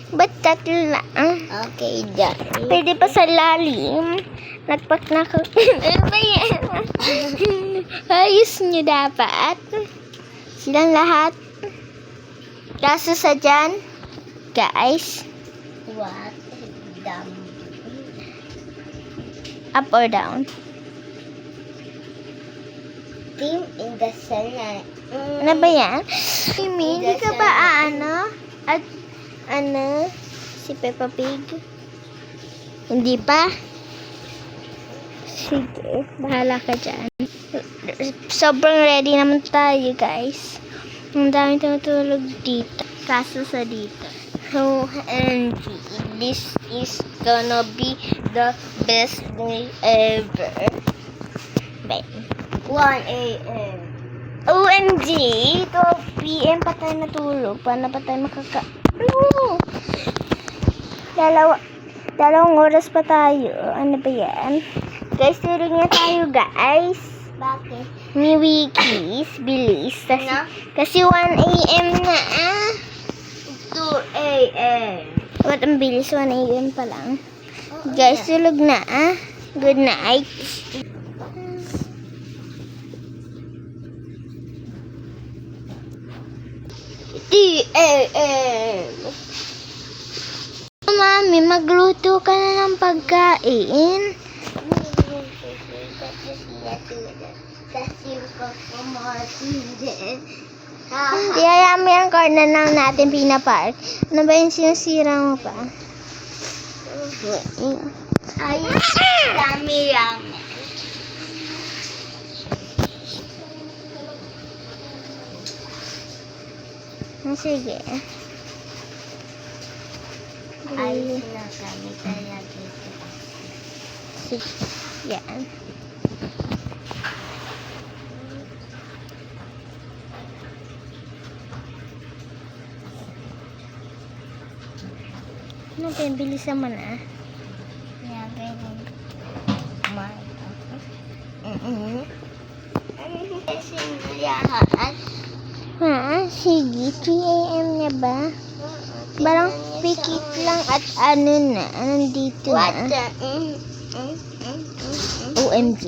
Ba't tatlo lang? Okay, dyan. Pwede pa sa lalim. Nagpak-nakak. Ano ba yan? Ayos nyo dapat. Silang lahat. Kaso sa dyan, guys. What? Dumb. Up or down? Team in the sun. Ano ba yan? Mimi, hindi ka ba At si Peppa Pig? Hindi pa? Sige, bahala ka dyan. Sobrang ready naman tayo, guys. Ang daming tumutulog dito. Kaso sa dito. OMG, this is gonna be the best day ever. Bye. 1 a.m. OMG, 12 p.m. pa tayo natulog. Paano pa tayo Dalawang oras pa tayo. Ano ba yan? Guys, tulog na tayo, guys. Bakit? Ni Wikis, bilis. Kasi 1 a.m. na 2 a.m. What ang bilis? 1 a.m. pa lang. Guys, tulog na Good night. Mami, magluto ka na ng pagkain. Hindi, ayami ang corner lang natin pinapark. Ano ba yung sinasira mo pa? Ay, dami-rami. Sige. Ayos na kami talaga dito. Sige. Yan. Ano ba yung bilis naman Kaya ganyan. Kasi nalahat. Sige. 3 a.m. na ba? Parang pikit lang at nandito What na. the? OMG.